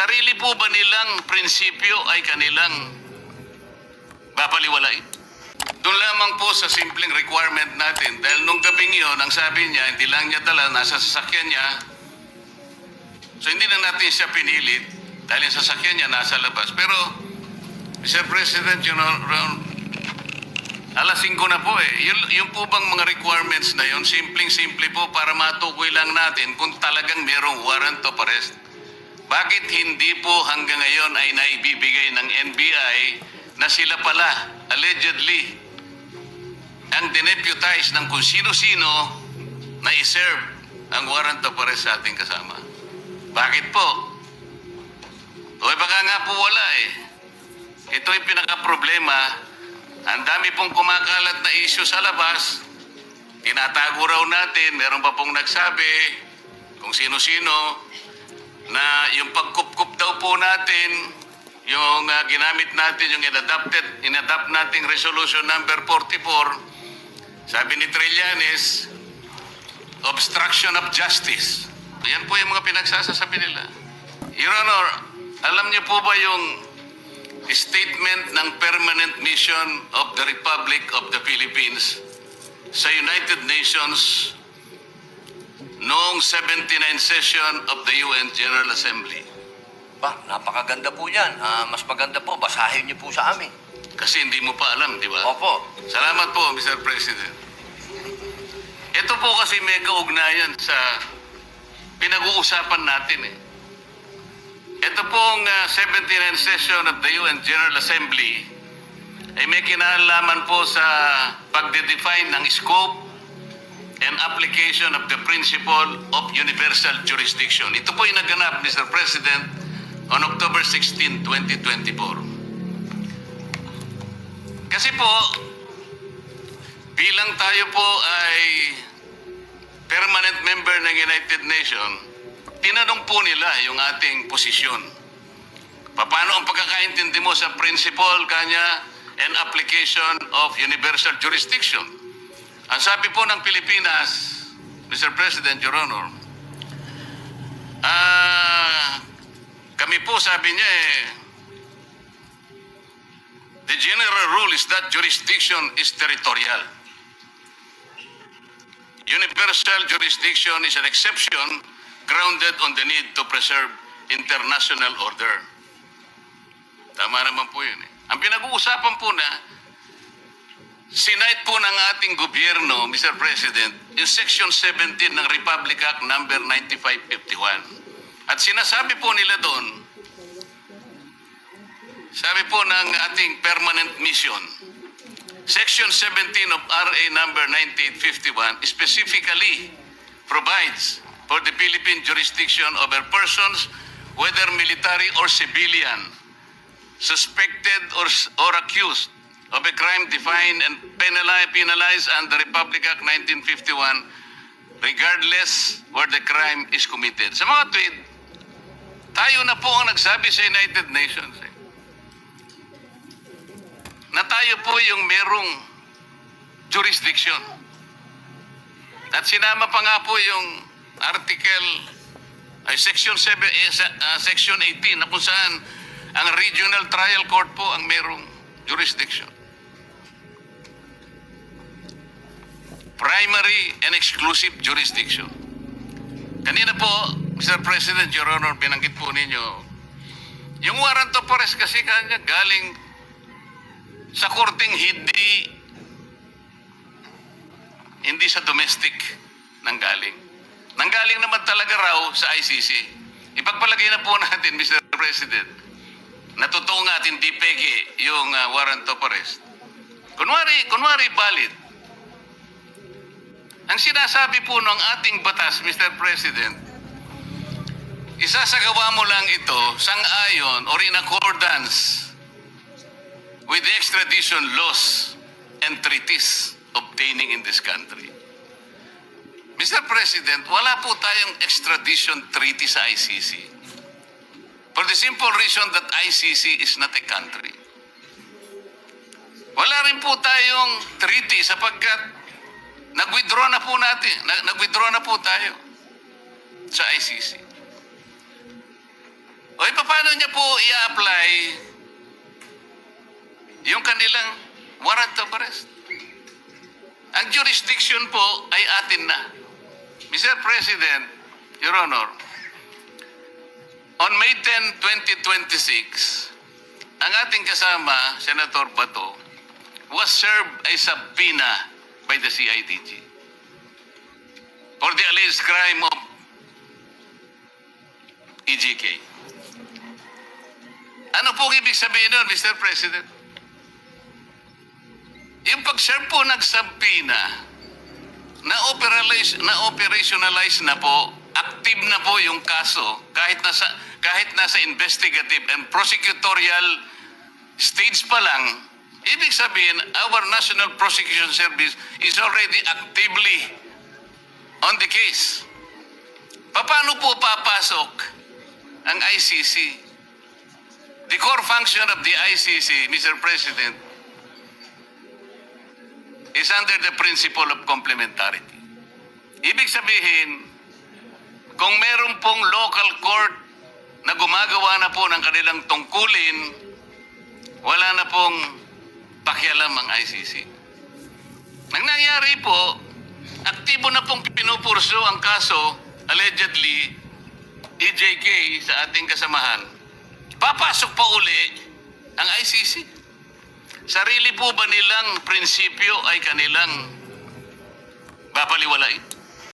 sarili po ba nilang prinsipyo ay kanilang babaliwalain? Doon lamang po sa simpleng requirement natin, dahil nung gabing yun, ang sabi niya, hindi lang niya dala, nasa sasakyan niya. So hindi na natin siya pinilit dahil yung sasakyan niya nasa labas. Pero, Mr. President, alas 5 na po eh. Yung po bang mga requirements na yun, simpleng-simple po para matukoy lang natin kung talagang merong warrant of arrest. Bakit hindi po hanggang ngayon ay naibibigay ng NBI na sila pala, allegedly, ang dineputize ng kung sino-sino na iserve ang warrant of arrest sa ating kasama? Bakit po? O baka nga po wala eh. Ito yung pinaka-problema. Ang dami pong kumakalat na issue sa labas. Tinatago raw natin. Meron pa pong nagsabi kung sino-sino na yung pagkup-kup daw po natin, yung ginamit natin, yung inadapt nating resolution number 44, sabi ni Trillanes, obstruction of justice. Yan po yung mga pinagsasasabi nila. Your Honor, alam niyo po ba yung statement ng Permanent Mission of the Republic of the Philippines sa United Nations noong 79 session of the UN General Assembly? Ba, napakaganda po yan. Mas maganda po, basahin niyo po sa amin. Kasi hindi mo pa alam, di ba? Opo. Salamat po, Mr. President. Ito po kasi may kaugnayan sa pinag-uusapan natin eh. Ito pong 79 session of the UN General Assembly ay may kinalaman po sa pagde-define ng scope and application of the principle of universal jurisdiction. Ito po ay naganap, Mr. President, on October 16, 2024. Kasi po, bilang tayo po ay permanent member ng United Nations, tinanong po nila yung ating posisyon. Paano ang pagkakaintindi mo sa principle kanya and application of universal jurisdiction? Ang sabi po ng Pilipinas, Mr. President, Your Honor, kami po sabi niya the general rule is that jurisdiction is territorial. Universal jurisdiction is an exception grounded on the need to preserve international order. Tama naman po yun eh. Ang pinag-uusapan po na, sinight po ng ating gobyerno, Mr. President, yung Section 17 ng Republic Act number 9551. At sinasabi po nila doon, sabi po ng ating permanent mission, Section 17 of RA number 9851 specifically provides for the Philippine jurisdiction over persons, whether military or civilian, suspected or accused of a crime defined and penalized under Republic Act 1951, regardless where the crime is committed. Sa mga tweet, tayo na po ang nagsabi sa United Nations na tayo po yung merong jurisdiction. At sinama pa nga po yung Section 18 na kung saan ang Regional Trial Court po ang merong jurisdiction. Primary and exclusive jurisdiction. Kanina po, Mr. President, Your Honor, binanggit po ninyo, yung warrant of arrest kasi kanya galing sa korteng hindi sa domestic nanggaling. Nanggaling naman talaga raw sa ICC. Ipagpalagay na po natin, Mr. President, na totoo nga at hindi peke yung warrant of arrest. Kunwari valid. Ang sinasabi po ng ating batas, Mr. President, isasagawa mo lang ito sang-ayon or in accordance with the extradition laws and treaties obtaining in this country. Mr. President, wala po tayong extradition treaty sa ICC. For the simple reason that ICC is not a country. Wala rin po tayong treaty sapagkat nag-withdraw na po tayo sa ICC. O paano niya po i-apply yung kanilang warrant of arrest? Ang jurisdiction po ay atin na. Mr. President, Your Honor, on May 10, 2026, ang ating kasama, Senator Bato, was served a subpoena by the CIDG for the alleged crime of EJK. Ano po ibig sabihin nun, Mr. President? Yung pag-serve po ng subpoena, na-operationalize na po, active na po yung kaso kahit nasa investigative and prosecutorial stage pa lang. Ibig sabihin, our National Prosecution Service is already actively on the case. Paano po papasok ang ICC? The core function of the ICC, Mr. President, is under the principle of complementarity. Ibig sabihin, kung meron pong local court na gumagawa na po ng kanilang tungkulin, wala na pong pakialam ang ICC. Nang nangyari po, aktibo na pong pinupurso ang kaso, allegedly, EJK sa ating kasamahan. Papasok pa uli ang ICC. Sarili po ba nilang prinsipyo ay kanilang babaliwalain?